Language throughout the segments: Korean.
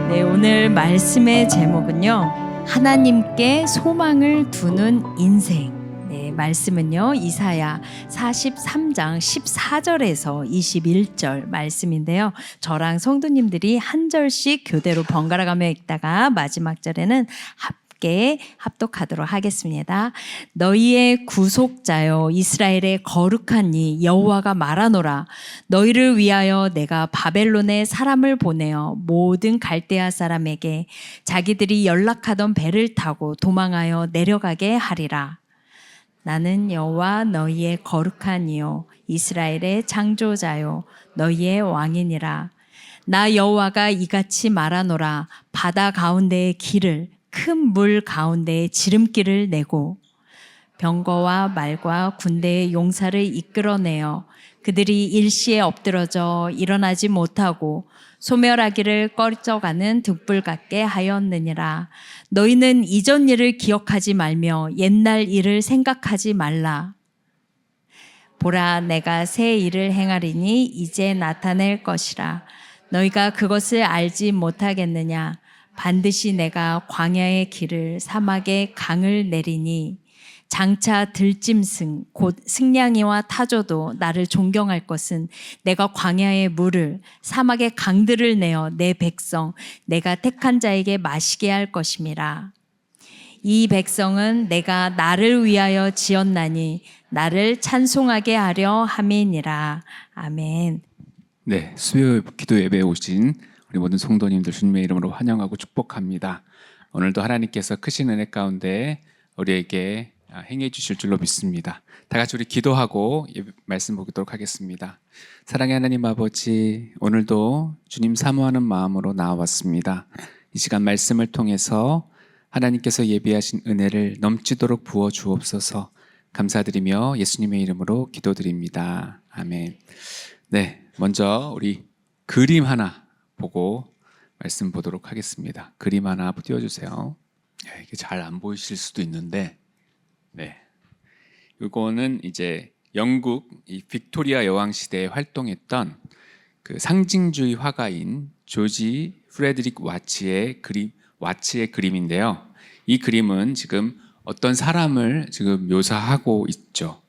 네, 오늘 말씀의 제목은요, 하나님께 소망을 두는 인생. 네, 말씀은요, 이사야 43장 14절에서 21절 말씀인데요. 저랑 성도님들이 한 절씩 교대로 번갈아 가며 읽다가 마지막 절에는 함께 합독하도록 하겠습니다. 너희의 구속자여 이스라엘의 거룩한 이 여호와가 말하노라. 너희를 위하여 내가 바벨론에 사람을 보내어 모든 갈대아 사람에게 자기들이 연락하던 배를 타고 도망하여 내려가게 하리라. 나는 여호와 너희의 거룩한 이요 이스라엘의 창조자요 너희의 왕이니라. 나 여호와가 이같이 말하노라. 바다 가운데의 길을 큰 물 가운데에 지름길을 내고 병거와 말과 군대의 용사를 이끌어내어 그들이 일시에 엎드러져 일어나지 못하고 소멸하기를 꺼져가는 등불 같게 하였느니라. 너희는 이전 일을 기억하지 말며 옛날 일을 생각하지 말라. 보라, 내가 새 일을 행하리니 이제 나타낼 것이라. 너희가 그것을 알지 못하겠느냐? 반드시 내가 광야의 길을 사막의 강을 내리니 장차 들짐승 곧 승냥이와 타조도 나를 존경할 것은 내가 광야의 물을 사막의 강들을 내어 내 백성 내가 택한 자에게 마시게 할 것임이라. 이 백성은 내가 나를 위하여 지었나니 나를 찬송하게 하려 함이니라. 아멘. 네, 수요 기도 예배에 오신 우리 모든 성도님들 주님의 이름으로 환영하고 축복합니다. 오늘도 하나님께서 크신 은혜 가운데 우리에게 행해 주실 줄로 믿습니다. 다 같이 우리 기도하고 말씀 보도록 하겠습니다. 사랑의 하나님 아버지, 오늘도 주님 사모하는 마음으로 나와왔습니다. 이 시간 말씀을 통해서 하나님께서 예비하신 은혜를 넘치도록 부어 주옵소서. 감사드리며 예수님의 이름으로 기도드립니다. 아멘. 네, 먼저 우리 그림 하나 보고 말씀 보도록 하겠습니다. 그림 하나 띄워주세요. 이게 잘 안 보이실 수도 있는데, 네, 이거는 이제 영국 이 빅토리아 여왕 시대에 활동했던 그 상징주의 화가인 조지 프레드릭 와츠의 그림인데요. 이 그림은 지금 어떤 사람을 지금 묘사하고 있죠.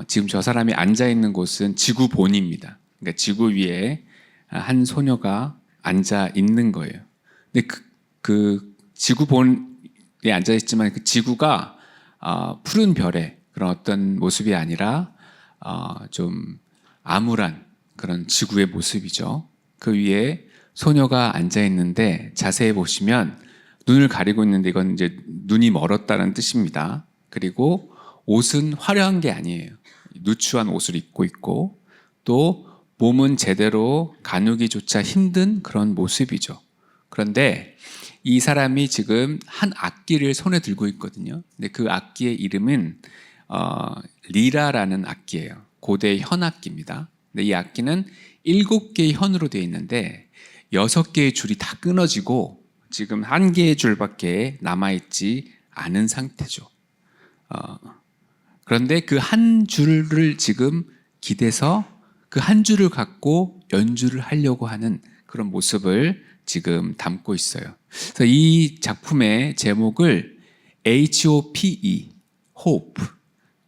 지금 저 사람이 앉아 있는 곳은 지구본입니다. 그러니까 지구 위에 한 소녀가 앉아 있는 거예요. 근데 그 지구본에 앉아 있지만 그 지구가 푸른 별의 그런 어떤 모습이 아니라 좀 암울한 그런 지구의 모습이죠. 그 위에 소녀가 앉아 있는데 자세히 보시면 눈을 가리고 있는데 이건 이제 눈이 멀었다는 뜻입니다. 그리고 옷은 화려한 게 아니에요. 누추한 옷을 입고 있고 또 몸은 제대로 가누기조차 힘든 그런 모습이죠. 그런데 이 사람이 지금 한 악기를 손에 들고 있거든요. 근데 그 악기의 이름은 리라라는 악기예요. 고대 현악기입니다. 근데 이 악기는 7개의 현으로 되어 있는데 6개의 줄이 다 끊어지고 지금 1개의 줄밖에 남아있지 않은 상태죠. 그런데 그 한 줄을 지금 기대서 그 한 줄을 갖고 연주를 하려고 하는 그런 모습을 지금 담고 있어요. 그래서 이 작품의 제목을 HOPE, Hope,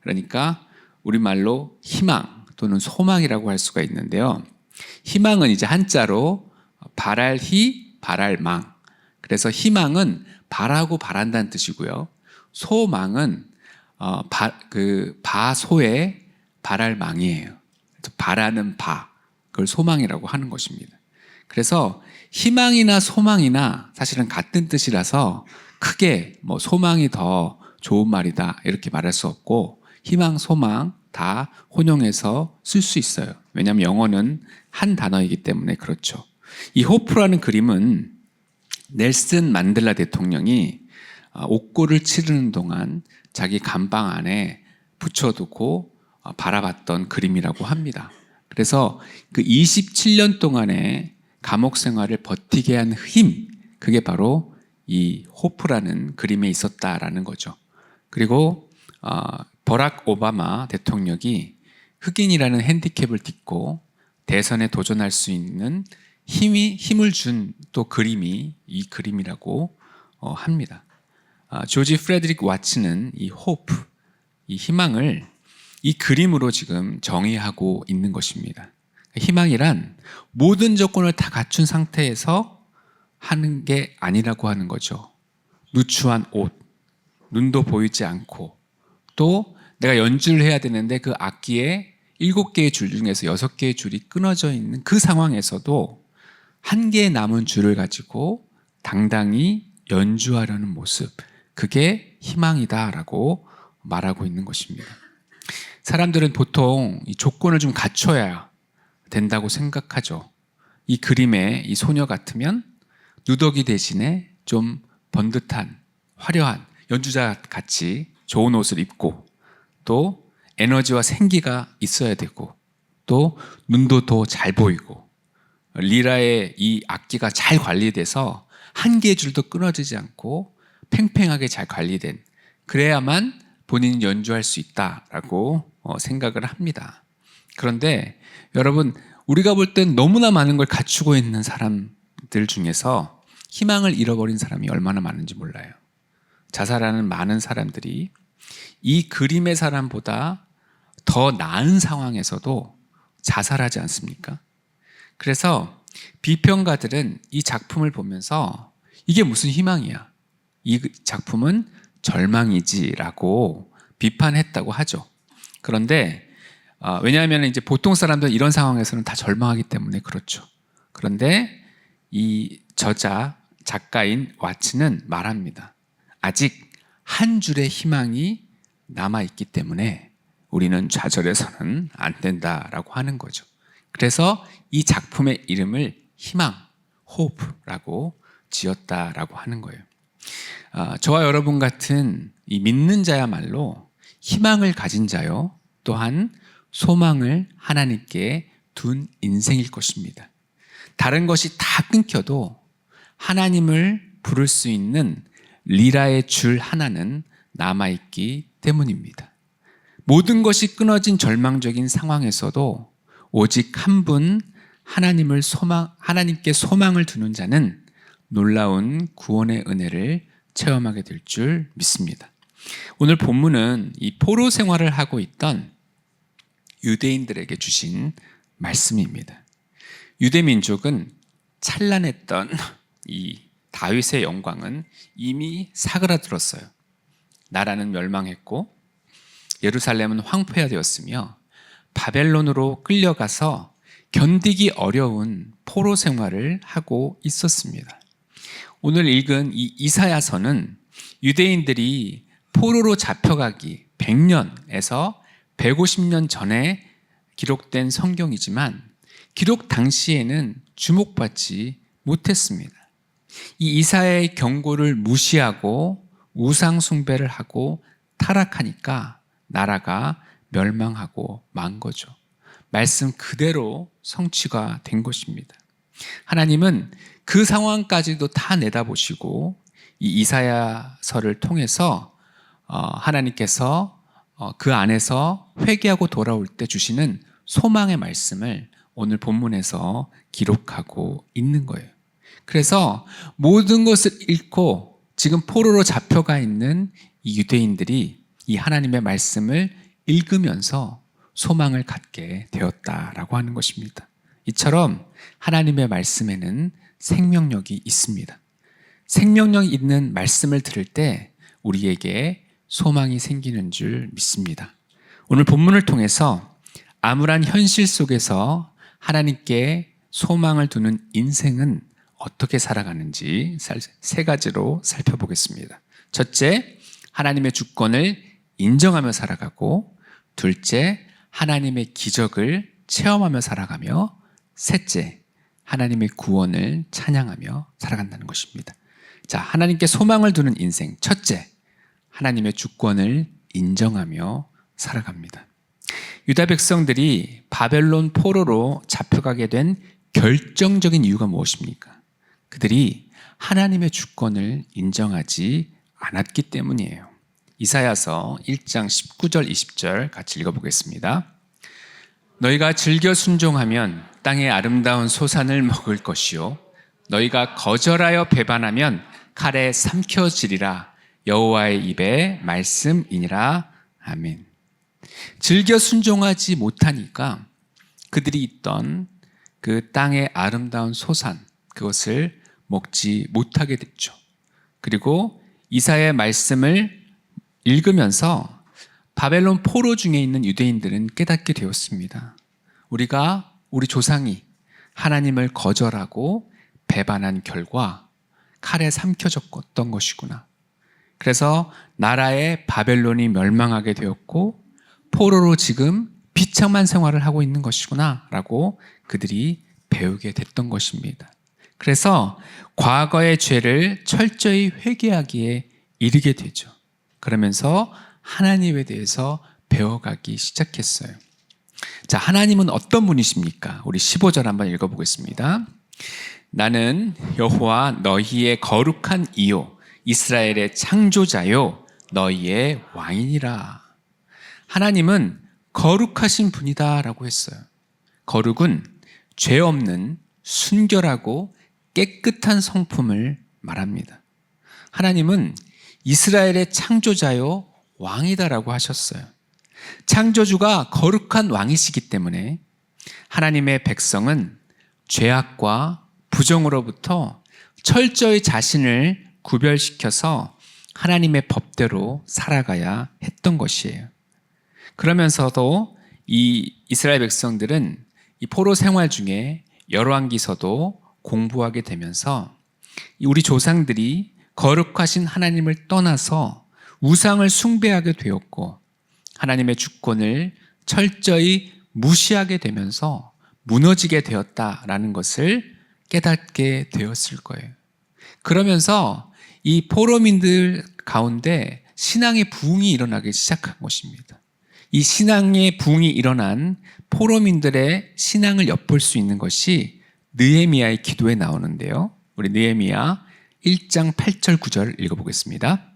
그러니까 우리말로 희망 또는 소망이라고 할 수가 있는데요. 희망은 이제 한자로 바랄희, 바랄망. 그래서 희망은 바라고 바란다는 뜻이고요. 소망은 바소의 바랄망이에요. 바라는 바, 그걸 소망이라고 하는 것입니다. 그래서 희망이나 소망이나 사실은 같은 뜻이라서 크게 뭐 소망이 더 좋은 말이다 이렇게 말할 수 없고 희망, 소망 다 혼용해서 쓸 수 있어요. 왜냐하면 영어는 한 단어이기 때문에 그렇죠. 이 호프라는 그림은 넬슨 만델라 대통령이 옥고를 치르는 동안 자기 감방 안에 붙여두고 바라봤던 그림이라고 합니다. 그래서 그 27년 동안의 감옥 생활을 버티게 한 힘, 그게 바로 이 호프라는 그림에 있었다라는 거죠. 그리고 버락 오바마 대통령이 흑인이라는 핸디캡을 딛고 대선에 도전할 수 있는 힘을 준 또 그림이 이 그림이라고 합니다. 조지 프레드릭 와츠는 이 호프, 이 희망을 이 그림으로 지금 정의하고 있는 것입니다. 희망이란 모든 조건을 다 갖춘 상태에서 하는 게 아니라고 하는 거죠. 누추한 옷, 눈도 보이지 않고, 또 내가 연주를 해야 되는데 그 악기에 7개의 줄 중에서 6개의 줄이 끊어져 있는 그 상황에서도 한 개의 남은 줄을 가지고 당당히 연주하려는 모습, 그게 희망이다라고 말하고 있는 것입니다. 사람들은 보통 이 조건을 좀 갖춰야 된다고 생각하죠. 이 그림의 이 소녀 같으면 누더기 대신에 좀 번듯한 화려한 연주자 같이 좋은 옷을 입고, 또 에너지와 생기가 있어야 되고, 또 눈도 더 잘 보이고, 리라의 이 악기가 잘 관리돼서 한 개의 줄도 끊어지지 않고 팽팽하게 잘 관리된, 그래야만 본인이 연주할 수 있다라고 생각을 합니다. 그런데 여러분, 우리가 볼 땐 너무나 많은 걸 갖추고 있는 사람들 중에서 희망을 잃어버린 사람이 얼마나 많은지 몰라요. 자살하는 많은 사람들이 이 그림의 사람보다 더 나은 상황에서도 자살하지 않습니까? 그래서 비평가들은 이 작품을 보면서 이게 무슨 희망이야? 이 작품은 절망이지라고 비판했다고 하죠. 그런데 왜냐하면 이제 보통 사람들은 이런 상황에서는 다 절망하기 때문에 그렇죠. 그런데 이 작가인 와츠는 말합니다. 아직 한 줄의 희망이 남아있기 때문에 우리는 좌절해서는 안 된다라고 하는 거죠. 그래서 이 작품의 이름을 희망, hope라고 지었다라고 하는 거예요. 저와 여러분 같은 이 믿는 자야말로 희망을 가진 자요, 또한 소망을 하나님께 둔 인생일 것입니다. 다른 것이 다 끊겨도 하나님을 부를 수 있는 리라의 줄 하나는 남아있기 때문입니다. 모든 것이 끊어진 절망적인 상황에서도 오직 한 분 하나님께 소망을 두는 자는 놀라운 구원의 은혜를 체험하게 될 줄 믿습니다. 오늘 본문은 이 포로 생활을 하고 있던 유대인들에게 주신 말씀입니다. 유대 민족은 찬란했던 이 다윗의 영광은 이미 사그라들었어요. 나라는 멸망했고 예루살렘은 황폐화되었으며 바벨론으로 끌려가서 견디기 어려운 포로 생활을 하고 있었습니다. 오늘 읽은 이 이사야서는 유대인들이 포로로 잡혀가기 100년에서 150년 전에 기록된 성경이지만 기록 당시에는 주목받지 못했습니다. 이 이사야의 경고를 무시하고 우상 숭배를 하고 타락하니까 나라가 멸망하고 만 거죠. 말씀 그대로 성취가 된 것입니다. 하나님은 그 상황까지도 다 내다보시고 이 이사야서를 통해서 하나님께서 그 안에서 회개하고 돌아올 때 주시는 소망의 말씀을 오늘 본문에서 기록하고 있는 거예요. 그래서 모든 것을 잃고 지금 포로로 잡혀가 있는 이 유대인들이 이 하나님의 말씀을 읽으면서 소망을 갖게 되었다라고 하는 것입니다. 이처럼 하나님의 말씀에는 생명력이 있습니다. 생명력 있는 말씀을 들을 때 우리에게 소망이 생기는 줄 믿습니다. 오늘 본문을 통해서 암울한 현실 속에서 하나님께 소망을 두는 인생은 어떻게 살아가는지 3가지로 살펴보겠습니다. 첫째, 하나님의 주권을 인정하며 살아가고, 둘째, 하나님의 기적을 체험하며 살아가며, 셋째, 하나님의 구원을 찬양하며 살아간다는 것입니다. 자, 하나님께 소망을 두는 인생. 첫째, 하나님의 주권을 인정하며 살아갑니다. 유다 백성들이 바벨론 포로로 잡혀가게 된 결정적인 이유가 무엇입니까? 그들이 하나님의 주권을 인정하지 않았기 때문이에요. 이사야서 1장 19절 20절 같이 읽어보겠습니다. 너희가 즐겨 순종하면 땅의 아름다운 소산을 먹을 것이요 너희가 거절하여 배반하면 칼에 삼켜지리라. 여호와의 입의 말씀이니라. 아멘. 즐겨 순종하지 못하니까 그들이 있던 그 땅의 아름다운 소산, 그것을 먹지 못하게 됐죠. 그리고 이사야의 말씀을 읽으면서 바벨론 포로 중에 있는 유대인들은 깨닫게 되었습니다. 우리 조상이 하나님을 거절하고 배반한 결과 칼에 삼켜졌던 것이구나. 그래서 나라의 바벨론이 멸망하게 되었고 포로로 지금 비참한 생활을 하고 있는 것이구나 라고 그들이 배우게 됐던 것입니다. 그래서 과거의 죄를 철저히 회개하기에 이르게 되죠. 그러면서 하나님에 대해서 배워가기 시작했어요. 자, 하나님은 어떤 분이십니까? 우리 15절 한번 읽어보겠습니다. 나는 여호와 너희의 거룩한 이요 이스라엘의 창조자요 너희의 왕이니라. 하나님은 거룩하신 분이다 라고 했어요. 거룩은 죄 없는 순결하고 깨끗한 성품을 말합니다. 하나님은 이스라엘의 창조자요 왕이다라고 하셨어요. 창조주가 거룩한 왕이시기 때문에 하나님의 백성은 죄악과 부정으로부터 철저히 자신을 구별시켜서 하나님의 법대로 살아가야 했던 것이에요. 그러면서도 이 이스라엘 백성들은 이 포로 생활 중에 열왕기서도 공부하게 되면서 우리 조상들이 거룩하신 하나님을 떠나서 우상을 숭배하게 되었고 하나님의 주권을 철저히 무시하게 되면서 무너지게 되었다라는 것을 깨닫게 되었을 거예요. 그러면서 이 포로민들 가운데 신앙의 부흥이 일어나기 시작한 것입니다. 이 신앙의 부흥이 일어난 포로민들의 신앙을 엿볼 수 있는 것이 느헤미야의 기도에 나오는데요. 우리 느헤미야 1장 8절 9절 읽어보겠습니다.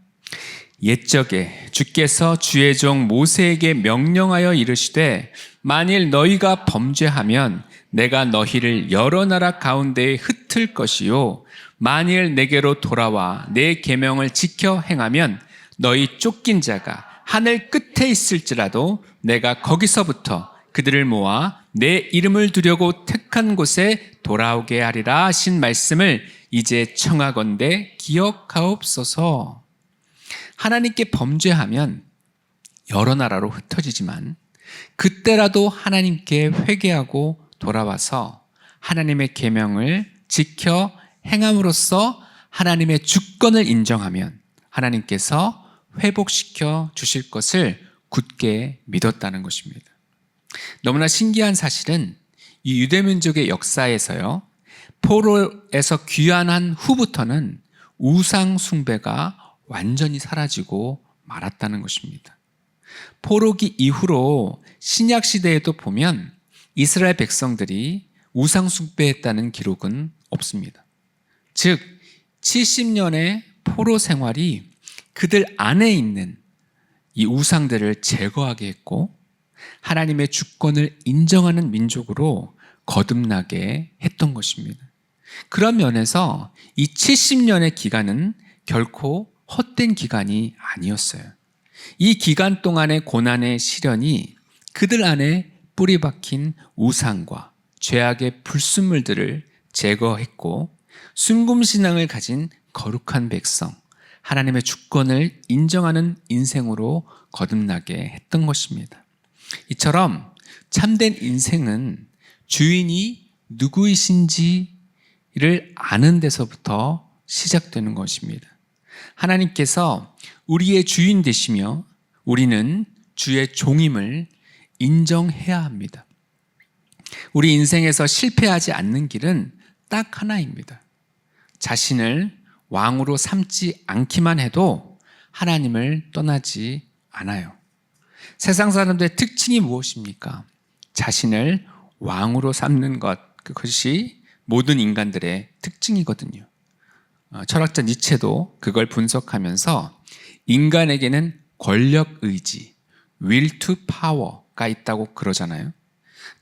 옛적에 주께서 주의 종 모세에게 명령하여 이르시되 만일 너희가 범죄하면 내가 너희를 여러 나라 가운데에 흩을 것이요 만일 내게로 돌아와 내 계명을 지켜 행하면 너희 쫓긴 자가 하늘 끝에 있을지라도 내가 거기서부터 그들을 모아 내 이름을 두려고 택한 곳에 돌아오게 하리라 하신 말씀을 이제 청하건대 기억하옵소서. 하나님께 범죄하면 여러 나라로 흩어지지만 그때라도 하나님께 회개하고 돌아와서 하나님의 계명을 지켜 행함으로써 하나님의 주권을 인정하면 하나님께서 회복시켜 주실 것을 굳게 믿었다는 것입니다. 너무나 신기한 사실은 이 유대민족의 역사에서요, 포로에서 귀환한 후부터는 우상 숭배가 완전히 사라지고 말았다는 것입니다. 포로기 이후로 신약 시대에도 보면 이스라엘 백성들이 우상 숭배했다는 기록은 없습니다. 즉 70년의 포로 생활이 그들 안에 있는 이 우상들을 제거하게 했고 하나님의 주권을 인정하는 민족으로 거듭나게 했던 것입니다. 그런 면에서 이 70년의 기간은 결코 헛된 기간이 아니었어요. 이 기간 동안의 고난의 시련이 그들 안에 뿌리 박힌 우상과 죄악의 불순물들을 제거했고 순금신앙을 가진 거룩한 백성, 하나님의 주권을 인정하는 인생으로 거듭나게 했던 것입니다. 이처럼 참된 인생은 주인이 누구이신지를 아는 데서부터 시작되는 것입니다. 하나님께서 우리의 주인 되시며 우리는 주의 종임을 인정해야 합니다. 우리 인생에서 실패하지 않는 길은 딱 하나입니다. 자신을 왕으로 삼지 않기만 해도 하나님을 떠나지 않아요. 세상 사람들의 특징이 무엇입니까? 자신을 왕으로 삼는 것, 그것이 모든 인간들의 특징이거든요. 철학자 니체도 그걸 분석하면서 인간에게는 권력 의지, will to power가 있다고 그러잖아요.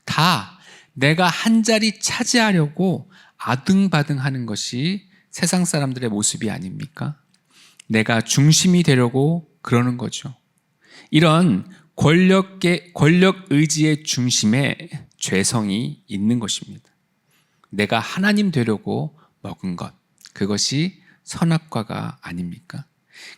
다 내가 한 자리 차지하려고 아등바등하는 것이 세상 사람들의 모습이 아닙니까? 내가 중심이 되려고 그러는 거죠. 이런 권력 의지의 중심에 죄성이 있는 것입니다. 내가 하나님 되려고 먹은 것, 그것이 선악과가 아닙니까?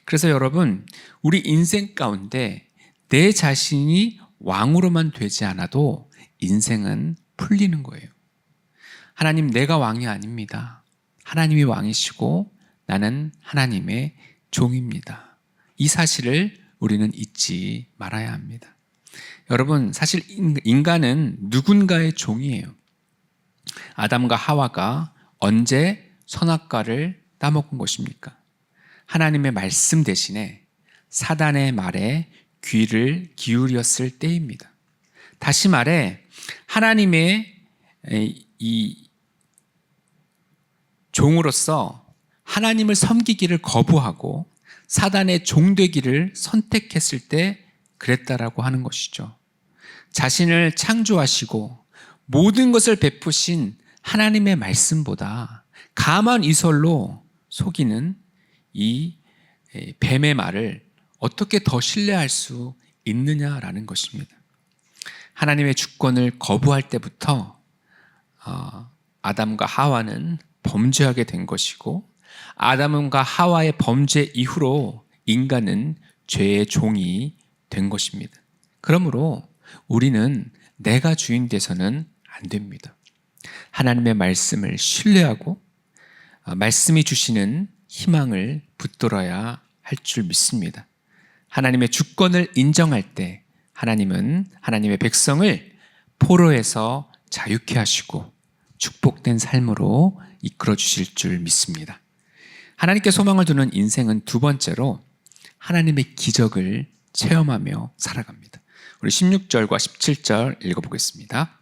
그래서 여러분, 우리 인생 가운데 내 자신이 왕으로만 되지 않아도 인생은 풀리는 거예요. 하나님, 내가 왕이 아닙니다. 하나님이 왕이시고 나는 하나님의 종입니다. 이 사실을 우리는 잊지 말아야 합니다. 여러분, 사실 인간은 누군가의 종이에요. 아담과 하와가 언제 선악과를 따먹은 것입니까? 하나님의 말씀 대신에 사단의 말에 귀를 기울였을 때입니다. 다시 말해 하나님의 이 종으로서 하나님을 섬기기를 거부하고 사단의 종 되기를 선택했을 때 그랬다라고 하는 것이죠. 자신을 창조하시고 모든 것을 베푸신 하나님의 말씀보다 가만 이설로 속이는 이 뱀의 말을 어떻게 더 신뢰할 수 있느냐라는 것입니다. 하나님의 주권을 거부할 때부터 아담과 하와는 범죄하게 된 것이고, 아담과 하와의 범죄 이후로 인간은 죄의 종이 된 것입니다. 그러므로 우리는 내가 주인 돼서는 안 됩니다. 하나님의 말씀을 신뢰하고 말씀이 주시는 희망을 붙들어야 할 줄 믿습니다. 하나님의 주권을 인정할 때 하나님은 하나님의 백성을 포로에서 자유케 하시고 축복된 삶으로 이끌어 주실 줄 믿습니다. 하나님께 소망을 두는 인생은 두 번째로 하나님의 기적을 체험하며 살아갑니다. 우리 16절과 17절 읽어보겠습니다.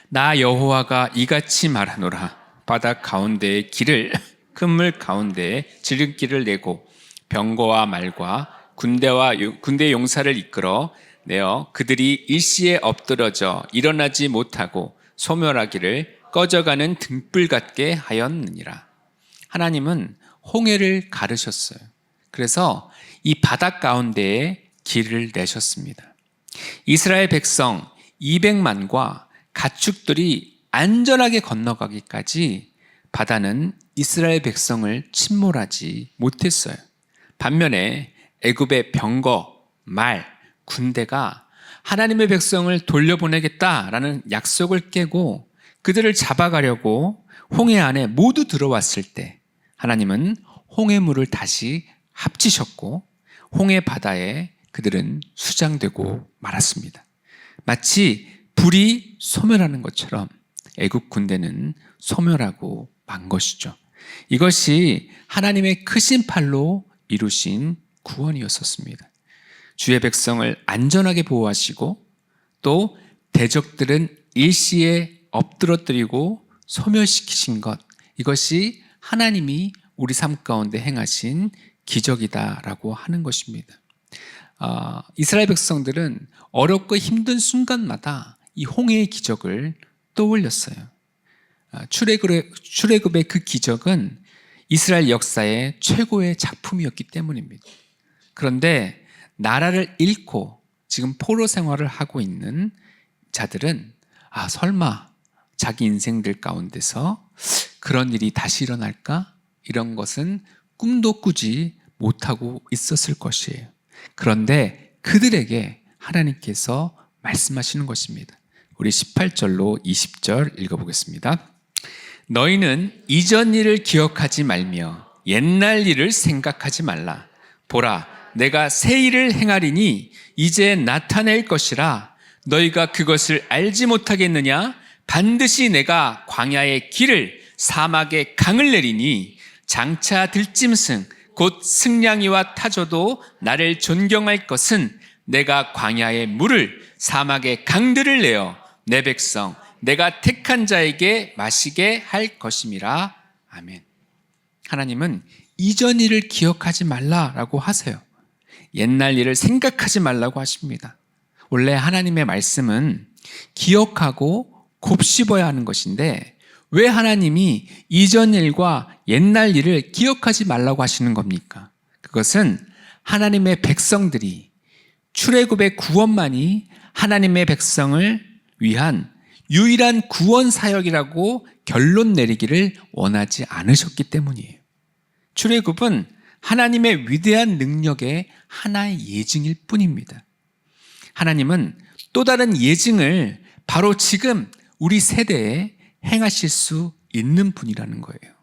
나 여호와가 이같이 말하노라. 바다 가운데의 길을 큰 물 가운데에 지름길을 내고 병거와 말과 군대 용사를 이끌어 내어 그들이 일시에 엎드러져 일어나지 못하고 소멸하기를 꺼져가는 등불 같게 하였느니라. 하나님은 홍해를 가르셨어요. 그래서 이 바다 가운데에 길을 내셨습니다. 이스라엘 백성 200만과 가축들이 안전하게 건너가기까지 바다는 이스라엘 백성을 침몰하지 못했어요. 반면에 애굽의 병거, 말, 군대가 하나님의 백성을 돌려보내겠다라는 약속을 깨고 그들을 잡아가려고 홍해 안에 모두 들어왔을 때 하나님은 홍해물을 다시 합치셨고 홍해 바다에 그들은 수장되고 말았습니다. 마치 불이 소멸하는 것처럼 애굽 군대는 소멸하고 만 것이죠. 이것이 하나님의 크신 팔로 이루신 구원이었었습니다. 주의 백성을 안전하게 보호하시고 또 대적들은 일시에 엎드러뜨리고 소멸시키신 것, 이것이 하나님이 우리 삶 가운데 행하신 기적이다라고 하는 것입니다. 이스라엘 백성들은 어렵고 힘든 순간마다 이 홍해의 기적을 떠올렸어요. 출애굽의 그 기적은 이스라엘 역사의 최고의 작품이었기 때문입니다. 그런데 나라를 잃고 지금 포로 생활을 하고 있는 자들은 설마 자기 인생들 가운데서 그런 일이 다시 일어날까? 이런 것은 꿈도 꾸지 못하고 있었을 것이에요. 그런데 그들에게 하나님께서 말씀하시는 것입니다. 우리 18절로 20절 읽어보겠습니다. 너희는 이전 일을 기억하지 말며 옛날 일을 생각하지 말라. 보라, 내가 새 일을 행하리니 이제 나타낼 것이라. 너희가 그것을 알지 못하겠느냐? 반드시 내가 광야의 길을 사막의 강을 내리니 장차 들짐승 곧 승냥이와 타조도 나를 존경할 것은 내가 광야의 물을 사막의 강들을 내어 내 백성 내가 택한 자에게 마시게 할 것임이라. 아멘. 하나님은 이전 일을 기억하지 말라라고 하세요. 옛날 일을 생각하지 말라고 하십니다. 원래 하나님의 말씀은 기억하고 곱씹어야 하는 것인데 왜 하나님이 이전 일과 옛날 일을 기억하지 말라고 하시는 겁니까? 그것은 하나님의 백성들이 출애굽의 구원만이 하나님의 백성을 위한 유일한 구원 사역이라고 결론 내리기를 원하지 않으셨기 때문이에요. 출애굽은 하나님의 위대한 능력의 하나의 예증일 뿐입니다. 하나님은 또 다른 예증을 바로 지금 우리 세대에 행하실 수 있는 분이라는 거예요.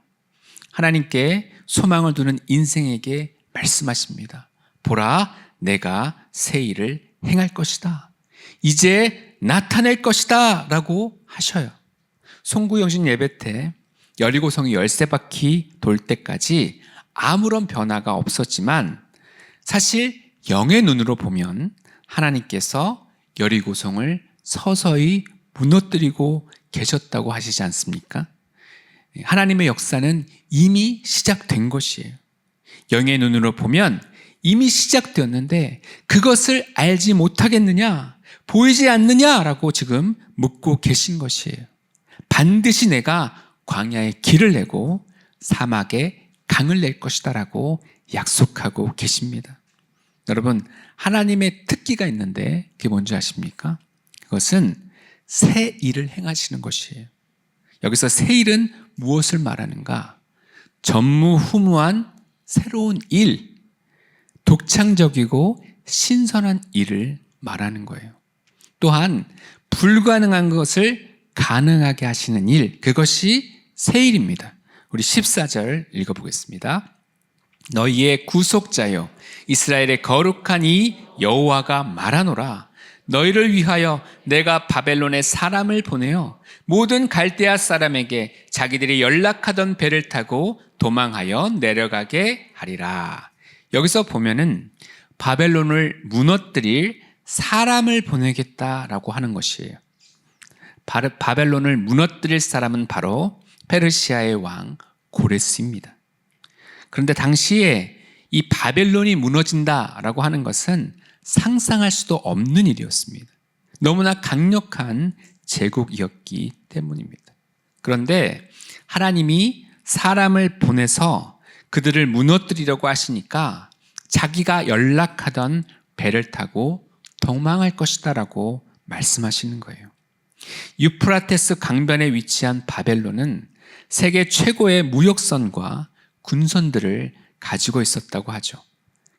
하나님께 소망을 두는 인생에게 말씀하십니다. 보라, 내가 새 일을 행할 것이다. 이제 나타낼 것이다 라고 하셔요. 송구영신 예배 때 여리고성이 열세 바퀴 돌 때까지 아무런 변화가 없었지만 사실 영의 눈으로 보면 하나님께서 여리고성을 서서히 무너뜨리고 계셨다고 하시지 않습니까? 하나님의 역사는 이미 시작된 것이에요. 영의 눈으로 보면 이미 시작되었는데 그것을 알지 못하겠느냐, 보이지 않느냐라고 지금 묻고 계신 것이에요. 반드시 내가 광야에 길을 내고 사막에 강을 낼 것이다 라고 약속하고 계십니다. 여러분, 하나님의 특기가 있는데 그게 뭔지 아십니까? 그것은 새 일을 행하시는 것이에요. 여기서 새 일은 무엇을 말하는가? 전무후무한 새로운 일, 독창적이고 신선한 일을 말하는 거예요. 또한 불가능한 것을 가능하게 하시는 일, 그것이 새 일입니다. 우리 14절 읽어보겠습니다. 너희의 구속자여 이스라엘의 거룩한 이 여호와가 말하노라. 너희를 위하여 내가 바벨론에 사람을 보내어 모든 갈대아 사람에게 자기들이 연락하던 배를 타고 도망하여 내려가게 하리라. 여기서 보면은 바벨론을 무너뜨릴 사람을 보내겠다라고 하는 것이에요. 바벨론을 무너뜨릴 사람은 바로 페르시아의 왕 고레스입니다. 그런데 당시에 이 바벨론이 무너진다라고 하는 것은 상상할 수도 없는 일이었습니다. 너무나 강력한 제국이었기 때문입니다. 그런데 하나님이 사람을 보내서 그들을 무너뜨리려고 하시니까 자기가 연락하던 배를 타고 도망할 것이다라고 말씀하시는 거예요. 유프라테스 강변에 위치한 바벨론은 세계 최고의 무역선과 군선들을 가지고 있었다고 하죠.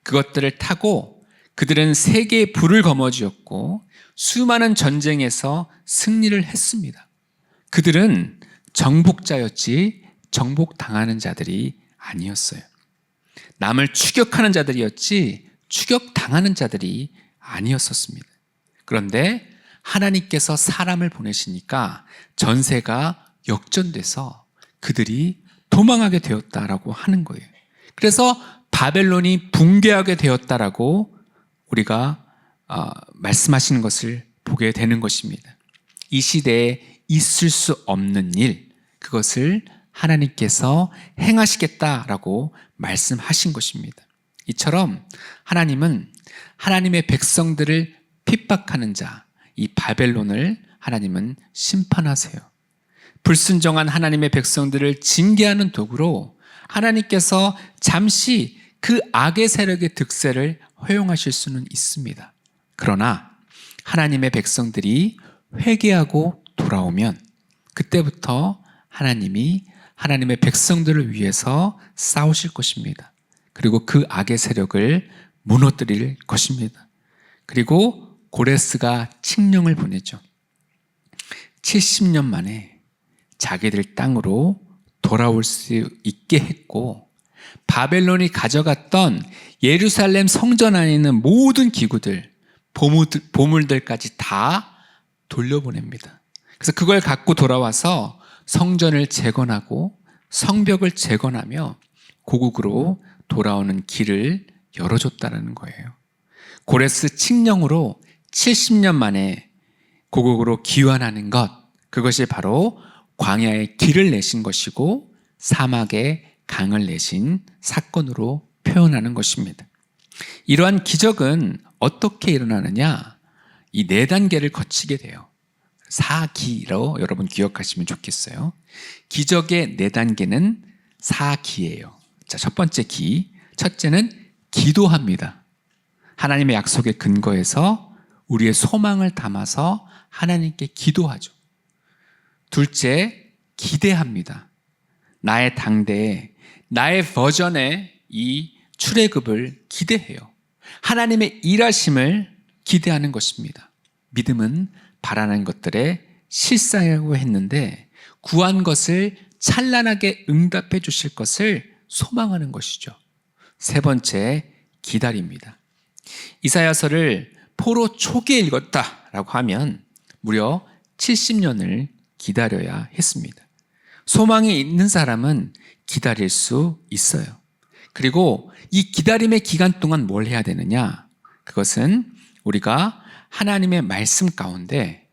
그것들을 타고 그들은 세계의 불을 거머쥐었고 수많은 전쟁에서 승리를 했습니다. 그들은 정복자였지 정복당하는 자들이 아니었어요. 남을 추격하는 자들이었지 추격당하는 자들이 아니었었습니다. 그런데 하나님께서 사람을 보내시니까 전세가 역전돼서 그들이 도망하게 되었다라고 하는 거예요. 그래서 바벨론이 붕괴하게 되었다라고 우리가 말씀하시는 것을 보게 되는 것입니다. 이 시대에 있을 수 없는 일, 그것을 하나님께서 행하시겠다라고 말씀하신 것입니다. 이처럼 하나님은 하나님의 백성들을 핍박하는 자, 이 바벨론을 하나님은 심판하세요. 불순종한 하나님의 백성들을 징계하는 도구로 하나님께서 잠시 그 악의 세력의 득세를 허용하실 수는 있습니다. 그러나 하나님의 백성들이 회개하고 돌아오면 그때부터 하나님이 하나님의 백성들을 위해서 싸우실 것입니다. 그리고 그 악의 세력을 무너뜨릴 것입니다. 그리고 고레스가 칙령을 보내죠. 70년 만에 자기들 땅으로 돌아올 수 있게 했고 바벨론이 가져갔던 예루살렘 성전 안에 있는 모든 기구들, 보물들까지 다 돌려보냅니다. 그래서 그걸 갖고 돌아와서 성전을 재건하고 성벽을 재건하며 고국으로 돌아오는 길을 열어줬다는 거예요. 고레스 칙령으로 70년 만에 고국으로 귀환하는 것, 그것이 바로 광야에 길을 내신 것이고 사막에 강을 내신 사건으로 표현하는 것입니다. 이러한 기적은 어떻게 일어나느냐? 이 4단계를 거치게 돼요. 4기로 여러분 기억하시면 좋겠어요. 기적의 4단계는 4기예요. 자, 첫 번째 기. 첫째는 기도합니다. 하나님의 약속에 근거해서 우리의 소망을 담아서 하나님께 기도하죠. 둘째, 기대합니다. 나의 당대에, 나의 버전의 이 출애굽을 기대해요. 하나님의 일하심을 기대하는 것입니다. 믿음은 바라는 것들에 실상이라고 했는데 구한 것을 찬란하게 응답해 주실 것을 소망하는 것이죠. 세 번째, 기다립니다. 이사야서를 포로 초기에 읽었다라고 하면 무려 70년을 기다려야 했습니다. 소망이 있는 사람은 기다릴 수 있어요. 그리고 이 기다림의 기간 동안 뭘 해야 되느냐? 그것은 우리가 하나님의 말씀 가운데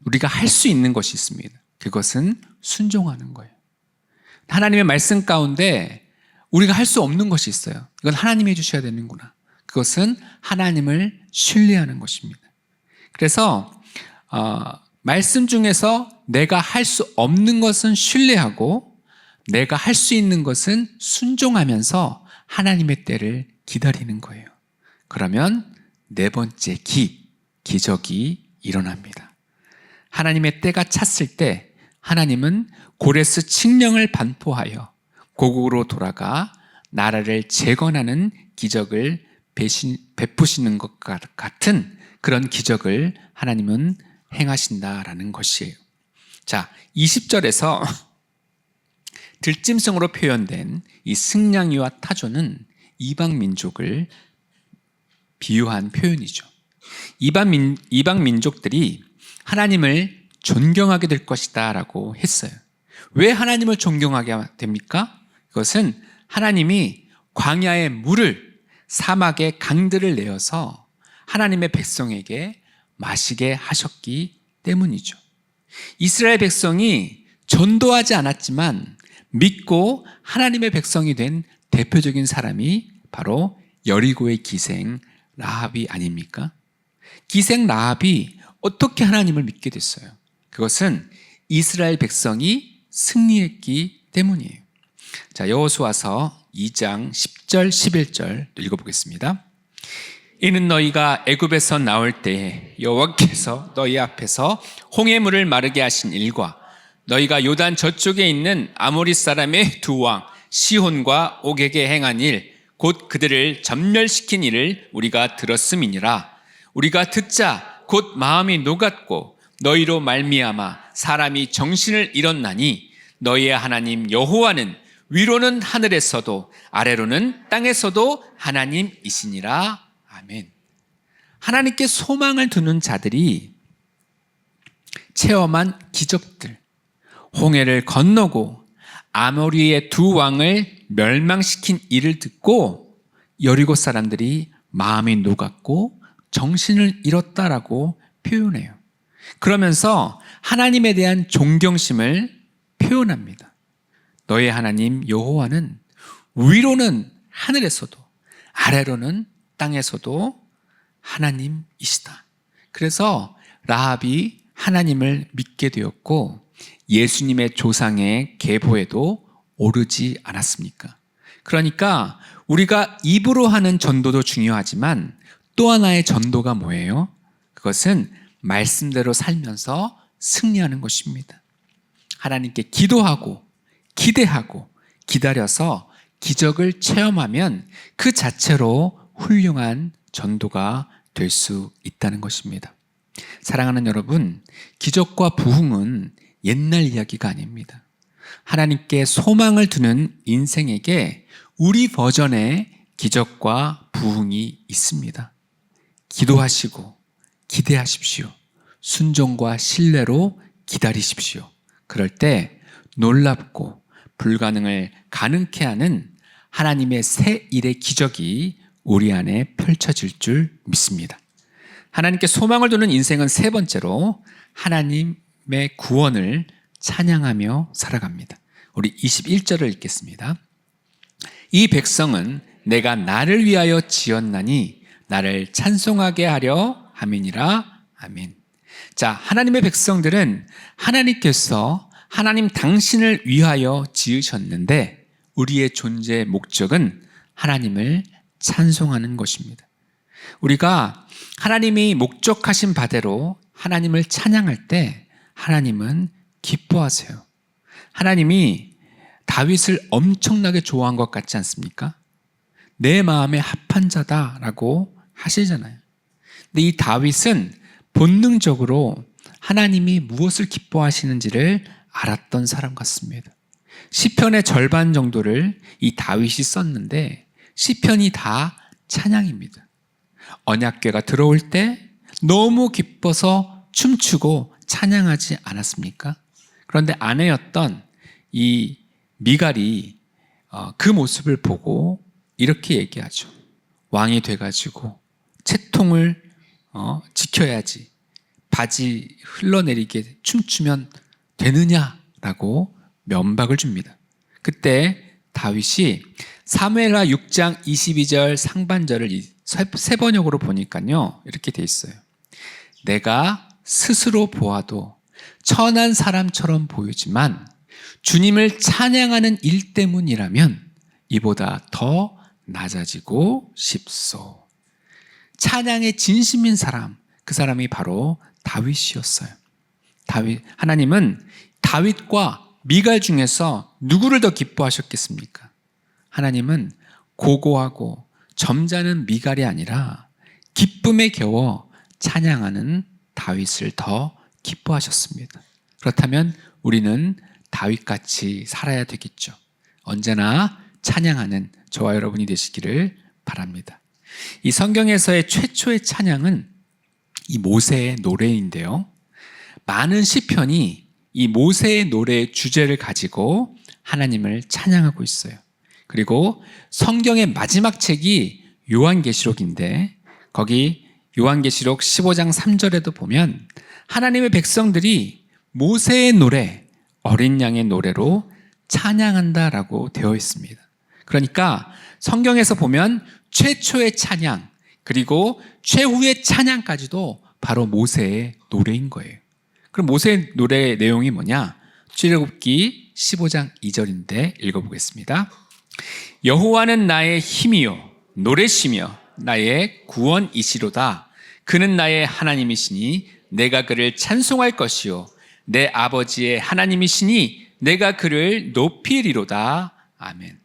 우리가 할 수 있는 것이 있습니다. 그것은 순종하는 거예요. 하나님의 말씀 가운데 우리가 할 수 없는 것이 있어요. 이건 하나님이 해주셔야 되는구나. 그것은 하나님을 신뢰하는 것입니다. 그래서 말씀 중에서 내가 할 수 없는 것은 신뢰하고 내가 할 수 있는 것은 순종하면서 하나님의 때를 기다리는 거예요. 그러면 네 번째 기적이 일어납니다. 하나님의 때가 찼을 때 하나님은 고레스 칙령을 반포하여 고국으로 돌아가 나라를 재건하는 기적을 베푸시는 것 같은 그런 기적을 하나님은 행하신다라는 것이에요. 자, 20절에서 들짐승으로 표현된 이 승냥이와 타조는 이방 민족을 비유한 표현이죠. 이방 민족들이 하나님을 존경하게 될 것이다 라고 했어요. 왜 하나님을 존경하게 됩니까? 그것은 하나님이 광야의 물을 사막의 강들을 내어서 하나님의 백성에게 마시게 하셨기 때문이죠. 이스라엘 백성이 전도하지 않았지만 믿고 하나님의 백성이 된 대표적인 사람이 바로 여리고의 기생 라합이 아닙니까? 기생 라합이 어떻게 하나님을 믿게 됐어요? 그것은 이스라엘 백성이 승리했기 때문이에요. 자, 여호수아서 2장 10절 11절 읽어보겠습니다. 이는 너희가 애굽에서 나올 때에 여호와께서 너희 앞에서 홍해물을 마르게 하신 일과 너희가 요단 저쪽에 있는 아모리 사람의 두 왕 시혼과 옥에게 행한 일 곧 그들을 전멸시킨 일을 우리가 들었음이니라. 우리가 듣자 곧 마음이 녹았고 너희로 말미암아 사람이 정신을 잃었나니 너희의 하나님 여호와는 위로는 하늘에서도 아래로는 땅에서도 하나님이시니라. 아멘. 하나님께 소망을 두는 자들이 체험한 기적들, 홍해를 건너고 아모리의 두 왕을 멸망시킨 일을 듣고 여리고 사람들이 마음이 녹았고 정신을 잃었다라고 표현해요. 그러면서 하나님에 대한 존경심을 표현합니다. 너의 하나님 여호와는 위로는 하늘에서도 아래로는 땅에서도 하나님이시다. 그래서 라합이 하나님을 믿게 되었고 예수님의 조상의 계보에도 오르지 않았습니까? 그러니까 우리가 입으로 하는 전도도 중요하지만 또 하나의 전도가 뭐예요? 그것은 말씀대로 살면서 승리하는 것입니다. 하나님께 기도하고 기대하고 기다려서 기적을 체험하면 그 자체로 훌륭한 전도가 될 수 있다는 것입니다. 사랑하는 여러분, 기적과 부흥은 옛날 이야기가 아닙니다. 하나님께 소망을 두는 인생에게 우리 버전의 기적과 부흥이 있습니다. 기도하시고 기대하십시오. 순종과 신뢰로 기다리십시오. 그럴 때 놀랍고 불가능을 가능케 하는 하나님의 새 일의 기적이 우리 안에 펼쳐질 줄 믿습니다. 하나님께 소망을 두는 인생은 세 번째로 하나님의 구원을 찬양하며 살아갑니다. 우리 21절을 읽겠습니다. 이 백성은 내가 나를 위하여 지었나니 나를 찬송하게 하려 함이니라. 아멘. 자, 하나님의 백성들은 하나님께서 하나님 당신을 위하여 지으셨는데 우리의 존재의 목적은 하나님을 찬송하는 것입니다. 우리가 하나님이 목적하신 바대로 하나님을 찬양할 때 하나님은 기뻐하세요. 하나님이 다윗을 엄청나게 좋아한 것 같지 않습니까? 내 마음에 합한 자다라고 하시잖아요. 근데 이 다윗은 본능적으로 하나님이 무엇을 기뻐하시는지를 알았던 사람 같습니다. 시편의 절반 정도를 이 다윗이 썼는데 시편이 다 찬양입니다. 언약궤가 들어올 때 너무 기뻐서 춤추고 찬양하지 않았습니까? 그런데 아내였던 이 미갈이 그 모습을 보고 이렇게 얘기하죠. 왕이 돼가지고 채통을 지켜야지 바지 흘러내리게 춤추면 되느냐라고 면박을 줍니다. 그때 다윗이 사무엘하 6장 22절 상반절을 세 번역으로 보니까요 이렇게 돼 있어요. 내가 스스로 보아도 천한 사람처럼 보이지만 주님을 찬양하는 일 때문이라면 이보다 더 낮아지고 싶소. 찬양의 진심인 사람, 그 사람이 바로 다윗이었어요. 하나님은 다윗과 미갈 중에서 누구를 더 기뻐하셨겠습니까? 하나님은 고고하고 점잖은 미갈이 아니라 기쁨에 겨워 찬양하는 다윗을 더 기뻐하셨습니다. 그렇다면 우리는 다윗같이 살아야 되겠죠. 언제나 찬양하는 저와 여러분이 되시기를 바랍니다. 이 성경에서의 최초의 찬양은 이 모세의 노래인데요. 많은 시편이 이 모세의 노래의 주제를 가지고 하나님을 찬양하고 있어요. 그리고 성경의 마지막 책이 요한계시록인데 거기 요한계시록 15장 3절에도 보면 하나님의 백성들이 모세의 노래, 어린 양의 노래로 찬양한다라고 되어 있습니다. 그러니까 성경에서 보면 최초의 찬양 그리고 최후의 찬양까지도 바로 모세의 노래인 거예요. 그럼 모세의 노래의 내용이 뭐냐? 출애굽기 15장 2절인데 읽어보겠습니다. 여호와는 나의 힘이요 노래시며 나의 구원이시로다. 그는 나의 하나님이시니 내가 그를 찬송할 것이요 내 아버지의 하나님이시니 내가 그를 높이리로다. 아멘.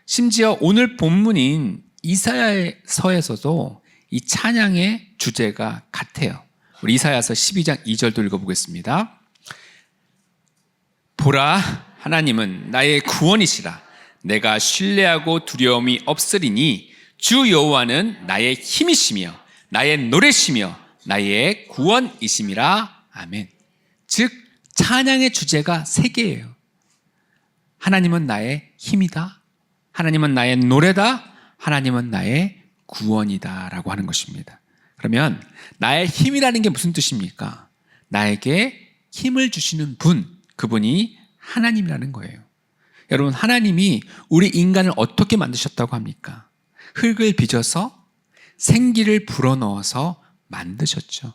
심지어 오늘 본문인 이사야서에서도 이 찬양의 주제가 같아요. 우리 이사야서 12장 2절도 읽어보겠습니다. 보라, 하나님은 나의 구원이시라. 내가 신뢰하고 두려움이 없으리니 주 여호와는 나의 힘이시며 나의 노래시며 나의 구원이심이라. 아멘. 즉 찬양의 주제가 세 개예요. 하나님은 나의 힘이다. 하나님은 나의 노래다. 하나님은 나의 구원이다 라고 하는 것입니다. 그러면 나의 힘이라는 게 무슨 뜻입니까? 나에게 힘을 주시는 분, 그분이 하나님이라는 거예요. 여러분, 하나님이 우리 인간을 어떻게 만드셨다고 합니까? 흙을 빚어서 생기를 불어넣어서 만드셨죠.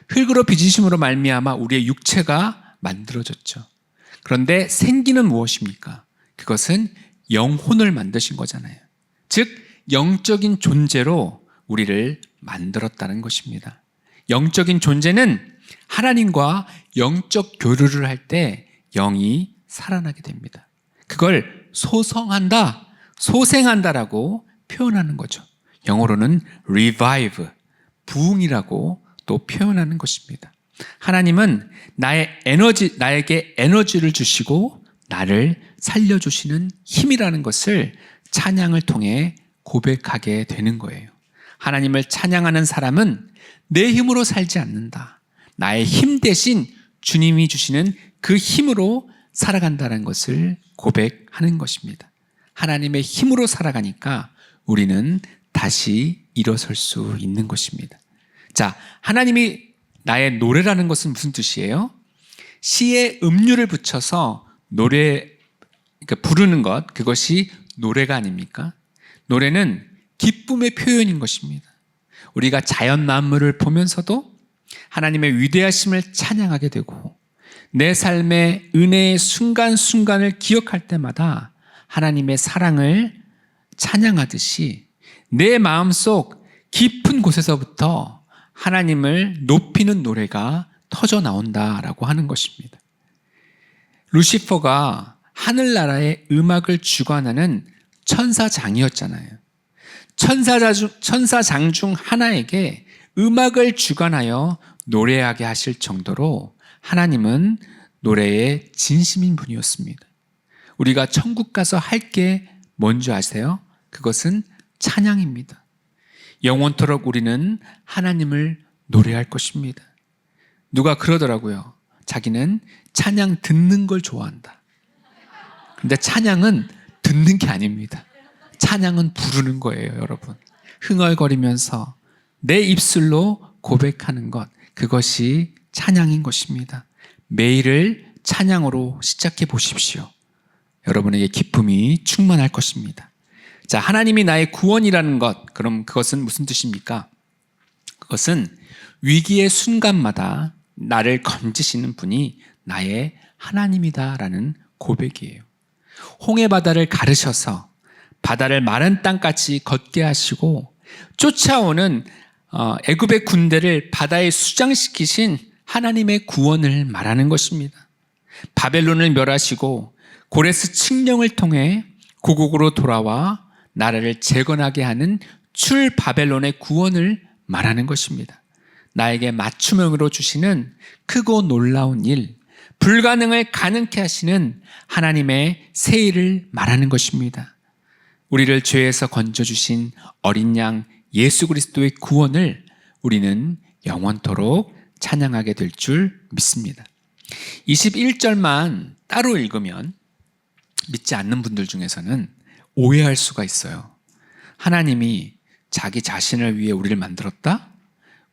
흙으로 빚으심으로 말미암아 우리의 육체가 만들어졌죠. 그런데 생기는 무엇입니까? 그것은 영혼을 만드신 거잖아요. 즉 영적인 존재로 우리를 만들었다는 것입니다. 영적인 존재는 하나님과 영적 교류를 할 때 영이 살아나게 됩니다. 그걸 소성한다, 소생한다라고 표현하는 거죠. 영어로는 revive, 부흥이라고 또 표현하는 것입니다. 하나님은 나에게 에너지를 주시고 나를 살려주시는 힘이라는 것을 찬양을 통해 고백하게 되는 거예요. 하나님을 찬양하는 사람은 내 힘으로 살지 않는다. 나의 힘 대신 주님이 주시는 그 힘으로 살아간다는 것을 고백하는 것입니다. 하나님의 힘으로 살아가니까 우리는 다시 일어설 수 있는 것입니다. 자, 하나님이 나의 노래라는 것은 무슨 뜻이에요? 시에 음률을 붙여서 노래, 그러니까 부르는 것, 그것이 노래가 아닙니까? 노래는 기쁨의 표현인 것입니다. 우리가 자연 만물을 보면서도 하나님의 위대하심을 찬양하게 되고 내 삶의 은혜의 순간순간을 기억할 때마다 하나님의 사랑을 찬양하듯이 내 마음속 깊은 곳에서부터 하나님을 높이는 노래가 터져 나온다라고 하는 것입니다. 루시퍼가 하늘나라의 음악을 주관하는 천사장이었잖아요. 천사장 중 하나에게 음악을 주관하여 노래하게 하실 정도로 하나님은 노래에 진심인 분이었습니다. 우리가 천국 가서 할 게 뭔지 아세요? 그것은 찬양입니다. 영원토록 우리는 하나님을 노래할 것입니다. 누가 그러더라고요. 자기는 찬양 듣는 걸 좋아한다. 근데 찬양은 듣는 게 아닙니다. 찬양은 부르는 거예요, 여러분. 흥얼거리면서 내 입술로 고백하는 것, 그것이 찬양인 것입니다. 매일을 찬양으로 시작해 보십시오. 여러분에게 기쁨이 충만할 것입니다. 자, 하나님이 나의 구원이라는 것, 그럼 그것은 무슨 뜻입니까? 그것은 위기의 순간마다 나를 건지시는 분이 나의 하나님이다라는 고백이에요. 홍해 바다를 가르셔서 바다를 마른 땅같이 걷게 하시고 쫓아오는 애굽의 군대를 바다에 수장시키신 하나님의 구원을 말하는 것입니다. 바벨론을 멸하시고 고레스 칙령을 통해 고국으로 돌아와 나라를 재건하게 하는 출 바벨론의 구원을 말하는 것입니다. 나에게 맞춤형으로 주시는 크고 놀라운 일, 불가능을 가능케 하시는 하나님의 새 일을 말하는 것입니다. 우리를 죄에서 건져주신 어린 양 예수 그리스도의 구원을 우리는 영원토록 찬양하게 될 줄 믿습니다. 21절만 따로 읽으면 믿지 않는 분들 중에서는 오해할 수가 있어요. 하나님이 자기 자신을 위해 우리를 만들었다?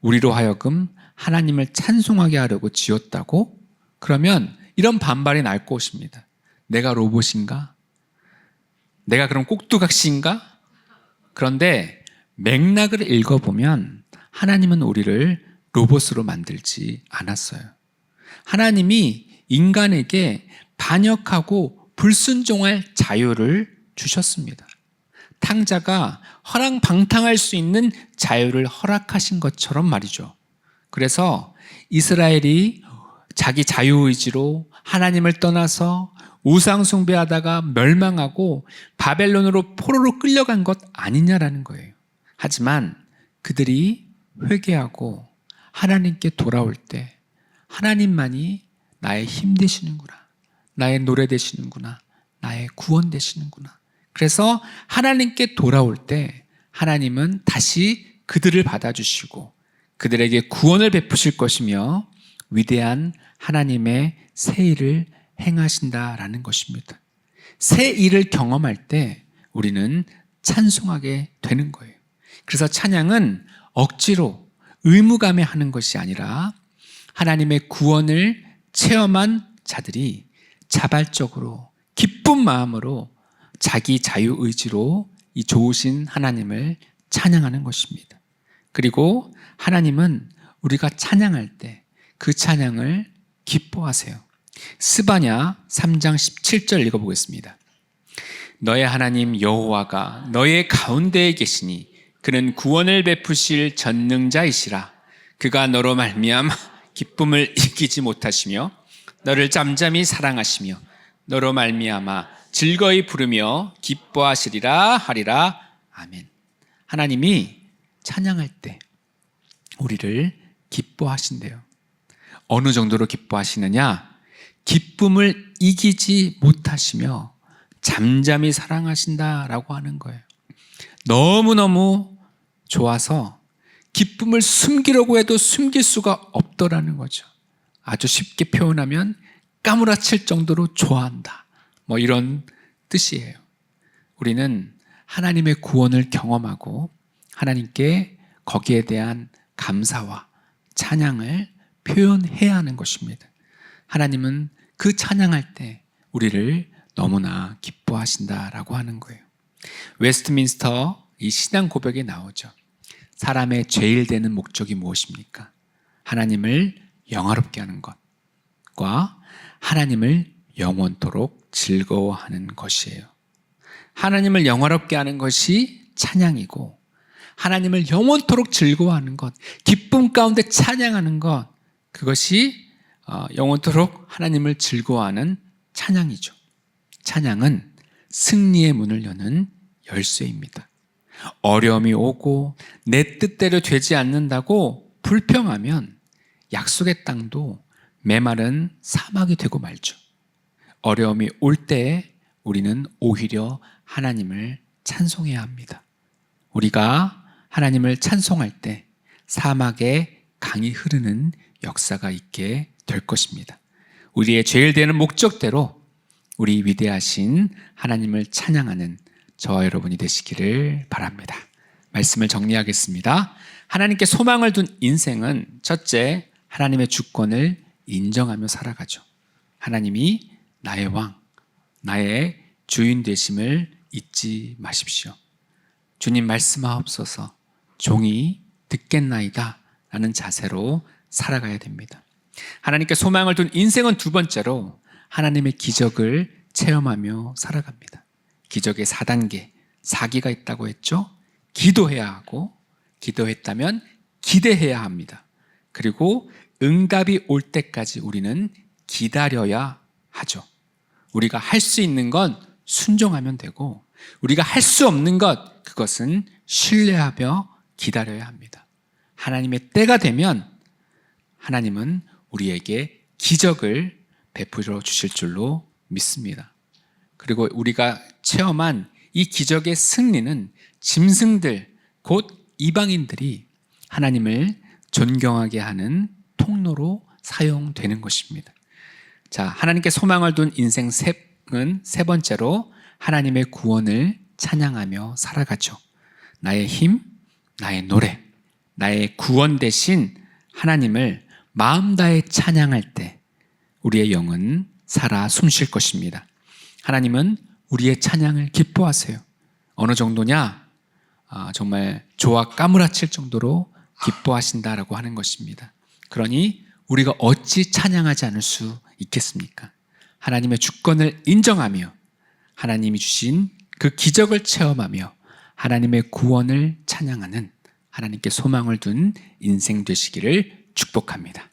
우리로 하여금 하나님을 찬송하게 하려고 지었다고? 그러면 이런 반발이 날 것입니다. 내가 로봇인가? 내가 그럼 꼭두각시인가? 그런데 맥락을 읽어보면 하나님은 우리를 로봇으로 만들지 않았어요. 하나님이 인간에게 반역하고 불순종할 자유를 주셨습니다. 탕자가 허랑방탕할 수 있는 자유를 허락하신 것처럼 말이죠. 그래서 이스라엘이 자기 자유의지로 하나님을 떠나서 우상숭배하다가 멸망하고 바벨론으로 포로로 끌려간 것 아니냐라는 거예요. 하지만 그들이 회개하고 하나님께 돌아올 때 하나님만이 나의 힘 되시는구나, 나의 노래 되시는구나, 나의 구원 되시는구나. 그래서 하나님께 돌아올 때 하나님은 다시 그들을 받아주시고 그들에게 구원을 베푸실 것이며 위대한 하나님의 새 일을 행하신다라는 것입니다. 새 일을 경험할 때 우리는 찬송하게 되는 거예요. 그래서 찬양은 억지로 의무감에 하는 것이 아니라 하나님의 구원을 체험한 자들이 자발적으로 기쁜 마음으로 자기 자유의지로 이 좋으신 하나님을 찬양하는 것입니다. 그리고 하나님은 우리가 찬양할 때 그 찬양을 기뻐하세요. 스바냐 3장 17절 읽어보겠습니다. 너의 하나님 여호와가 너의 가운데에 계시니 그는 구원을 베푸실 전능자이시라. 그가 너로 말미암아 기쁨을 이기지 못하시며 너를 잠잠히 사랑하시며 너로 말미암아 즐거이 부르며 기뻐하시리라 하리라. 아멘. 하나님이 찬양할 때 우리를 기뻐하신대요. 어느 정도로 기뻐하시느냐? 기쁨을 이기지 못하시며 잠잠히 사랑하신다라고 하는 거예요. 너무너무 좋아서 기쁨을 숨기려고 해도 숨길 수가 없더라는 거죠. 아주 쉽게 표현하면 까무라칠 정도로 좋아한다. 뭐 이런 뜻이에요. 우리는 하나님의 구원을 경험하고 하나님께 거기에 대한 감사와 찬양을 표현해야 하는 것입니다. 하나님은 그 찬양할 때 우리를 너무나 기뻐하신다라고 하는 거예요. 웨스트민스터 이 신앙 고백에 나오죠. 사람의 제일 되는 목적이 무엇입니까? 하나님을 영화롭게 하는 것과 하나님을 영원토록 즐거워하는 것이에요. 하나님을 영화롭게 하는 것이 찬양이고, 하나님을 영원토록 즐거워하는 것, 기쁨 가운데 찬양하는 것, 그것이 영원토록 하나님을 즐거워하는 찬양이죠. 찬양은 승리의 문을 여는 열쇠입니다. 어려움이 오고 내 뜻대로 되지 않는다고 불평하면 약속의 땅도 메마른 사막이 되고 말죠. 어려움이 올 때에 우리는 오히려 하나님을 찬송해야 합니다. 우리가 하나님을 찬송할 때 사막에 강이 흐르는 역사가 있게 될 것입니다. 우리의 제일 되는 목적대로 우리 위대하신 하나님을 찬양하는 저와 여러분이 되시기를 바랍니다. 말씀을 정리하겠습니다. 하나님께 소망을 둔 인생은 첫째, 하나님의 주권을 인정하며 살아가죠. 하나님이 나의 왕, 나의 주인 되심을 잊지 마십시오. 주님 말씀하옵소서, 종이 듣겠나이다 라는 자세로 살아가야 됩니다. 하나님께 소망을 둔 인생은 두 번째로 하나님의 기적을 체험하며 살아갑니다. 기적의 4단계, 4기가 있다고 했죠. 기도해야 하고, 기도했다면 기대해야 합니다. 그리고 응답이 올 때까지 우리는 기다려야 하죠. 우리가 할 수 있는 건 순종하면 되고, 우리가 할 수 없는 것, 그것은 신뢰하며 기다려야 합니다. 하나님의 때가 되면 하나님은 우리에게 기적을 베풀어 주실 줄로 믿습니다. 그리고 우리가 체험한 이 기적의 승리는 짐승들, 곧 이방인들이 하나님을 존경하게 하는 통로로 사용되는 것입니다. 자, 하나님께 소망을 둔 인생 은 세 번째로 하나님의 구원을 찬양하며 살아가죠. 나의 힘, 나의 노래, 나의 구원 되신 하나님을 마음 다해 찬양할 때 우리의 영은 살아 숨쉴 것입니다. 하나님은 우리의 찬양을 기뻐하세요. 어느 정도냐? 정말 조와 까무라칠 정도로 기뻐하신다라고 하는 것입니다. 그러니 우리가 어찌 찬양하지 않을 수 있겠습니까? 하나님의 주권을 인정하며 하나님이 주신 그 기적을 체험하며 하나님의 구원을 찬양하는, 하나님께 소망을 둔 인생 되시기를 축복합니다.